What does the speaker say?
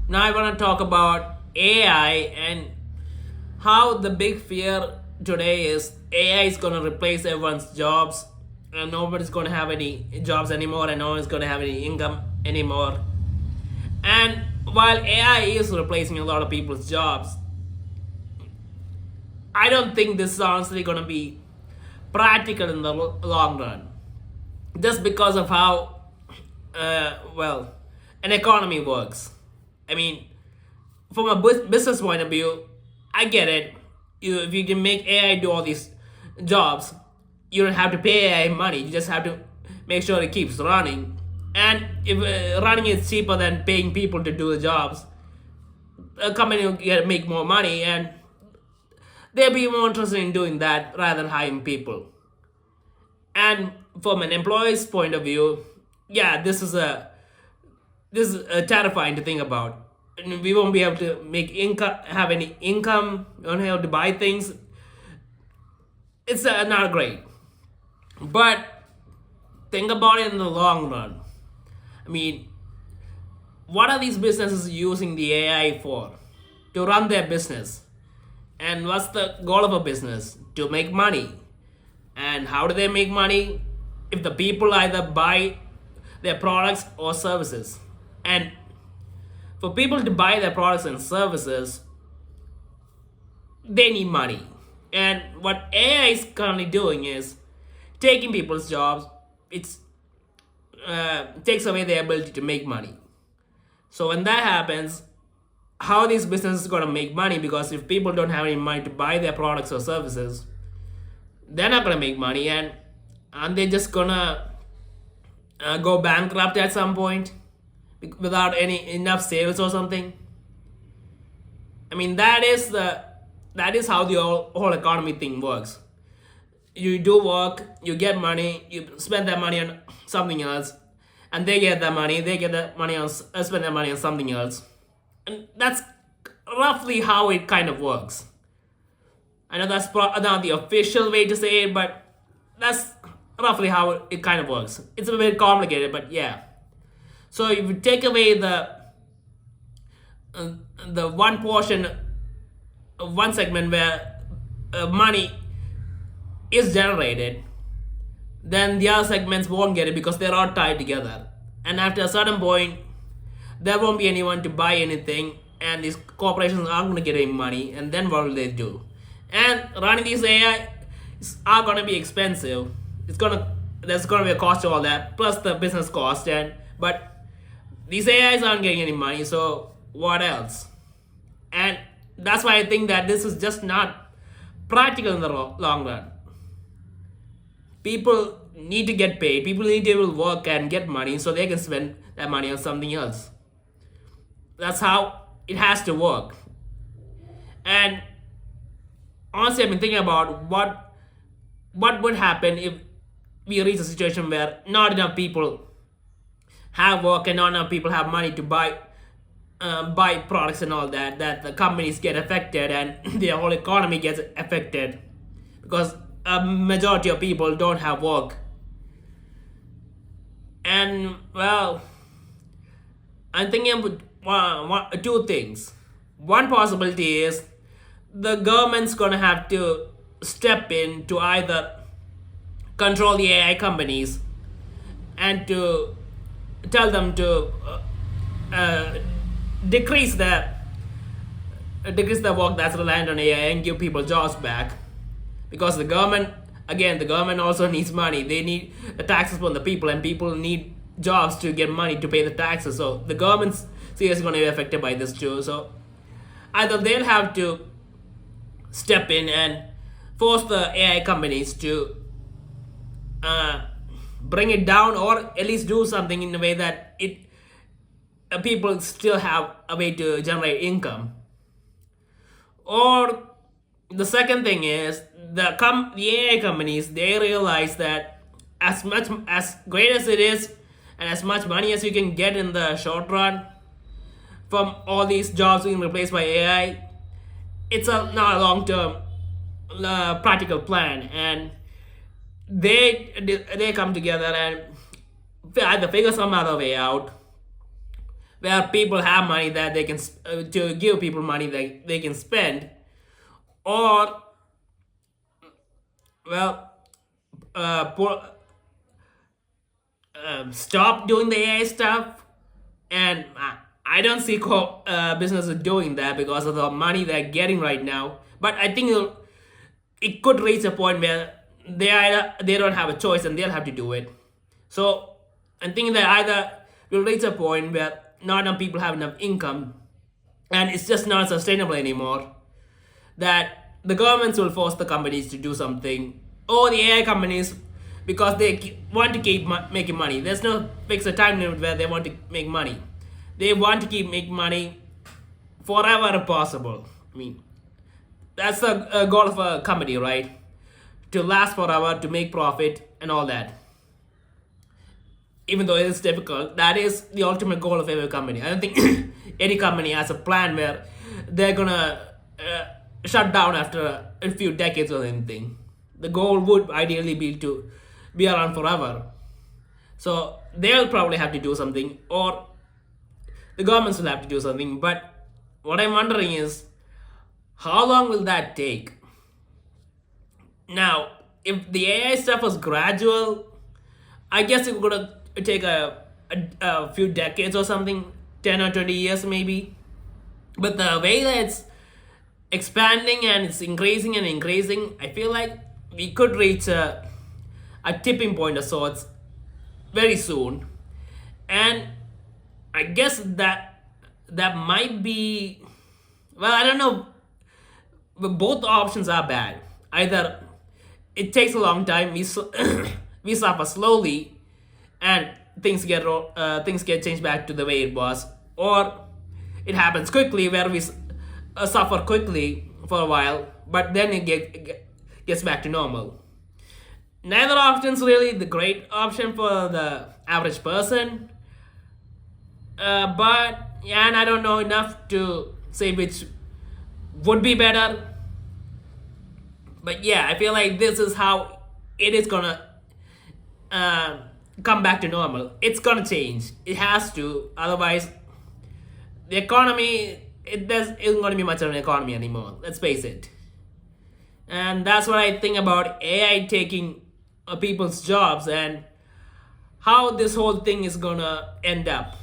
Now I want to talk about AI and how the big fear today is AI is going to replace everyone's jobs and nobody's going to have any jobs anymore and no one's going to have any income anymore. And while AI is replacing a lot of people's jobs, I don't think this is honestly going to be practical in the long run. Just because of how, well, an economy works. I mean, from a business point of view, I get it. If you can make AI do all these jobs, you don't have to pay AI money. You just have to make sure it keeps running. And if running is cheaper than paying people to do the jobs, a company will make more money, and they'll be more interested in doing that rather than hiring people. And from an employee's point of view, yeah, this is terrifying to think about. And we won't be able to make income, have any income, we won't be able to buy things. It's not great. But think about it in the long run. I mean, what are these businesses using the AI for? To run their business. And what's the goal of a business? To make money. And how do they make money? If the people either buy their products or services. And for people to buy their products and services, they need money. And what AI is currently doing is taking people's jobs. It's takes away their ability to make money. So when that happens, how are these businesses going to make money? Because if people don't have any money to buy their products or services, they're not going to make money, and aren't they just going to go bankrupt at some point without any enough sales or something? I mean, that is how the whole economy thing works. You do work, you get money, you spend that money on something else, and they get that money, they get that money on spend that money on something else, and that's roughly how it kind of works. I know that's not the official way to say it, but that's roughly how it kind of works. It's a bit complicated, but yeah. So if you take away the one portion, one segment where money is generated, then the other segments won't get it because they're all tied together. And after a certain point, there won't be anyone to buy anything, and these corporations aren't going to get any money. And then what will they do? And running these AI are going to be expensive. There's going to be a cost to all that, plus the business cost. And but these AIs aren't getting any money, so what else? And that's why I think that this is just not practical in the long run. People need to get paid. People need to be able to work and get money so they can spend that money on something else. That's how it has to work. And honestly, I've been thinking about what would happen if we reach a situation where not enough people have work and not enough people have money to buy products and all that. That the companies get affected and the whole economy gets affected because a majority of people don't have work. And well, I'm thinking about two things. One possibility is the government's gonna have to step in to either control the AI companies and to tell them to uh, decrease the decrease the work that's reliant on AI and give people jobs back, because the government also needs money. They need the taxes from the people, and people need jobs to get money to pay the taxes. So the government's seriously going to be affected by this too. So either they'll have to step in and force the AI companies to bring it down, or at least do something in a way that it people still have a way to generate income. Or the second thing is the AI companies, they realize that as much as great as it is and as much money as you can get in the short run from all these jobs being replaced by AI, it's not a long term practical plan, and they come together and either figure some other way out where people have money that they can to give people money that they can spend, or well, stop doing the AI stuff. And I don't see businesses doing that because of the money they're getting right now. But I think it could reach a point where they don't have a choice and they'll have to do it. So I'm thinking that either we'll reach a point where not enough people have enough income and it's just not sustainable anymore, that the governments will force the companies to do something, or the AI companies, because they want to keep making money. There's no fixed time limit where they want to make money. They want to keep making money forever if possible. I mean, that's the goal of a company, right? To last forever, to make profit, and all that. Even though it is difficult, that is the ultimate goal of every company. I don't think any company has a plan where they're gonna shut down after a few decades or anything. The goal would ideally be to be around forever. So they'll probably have to do something, or the governments will have to do something. But what I'm wondering is, how long will that take? Now, if the AI stuff was gradual, I guess it would take a few decades or something, 10 or 20 years maybe. But the way that it's expanding and it's increasing and increasing, I feel like we could reach a tipping point of sorts very soon. And I guess that might be, well, I don't know, but both options are bad. Either it takes a long time, we suffer slowly, and things get changed back to the way it was, or it happens quickly where we suffer quickly for a while, but then gets back to normal. Neither option's really the great option for the average person, but yeah, and I don't know enough to say which would be better. But yeah, I feel like this is how it is gonna come back to normal. It's gonna change. It has to. Otherwise, the economy, isn't gonna be much of an economy anymore. Let's face it. And that's what I think about AI taking people's jobs and how this whole thing is gonna end up.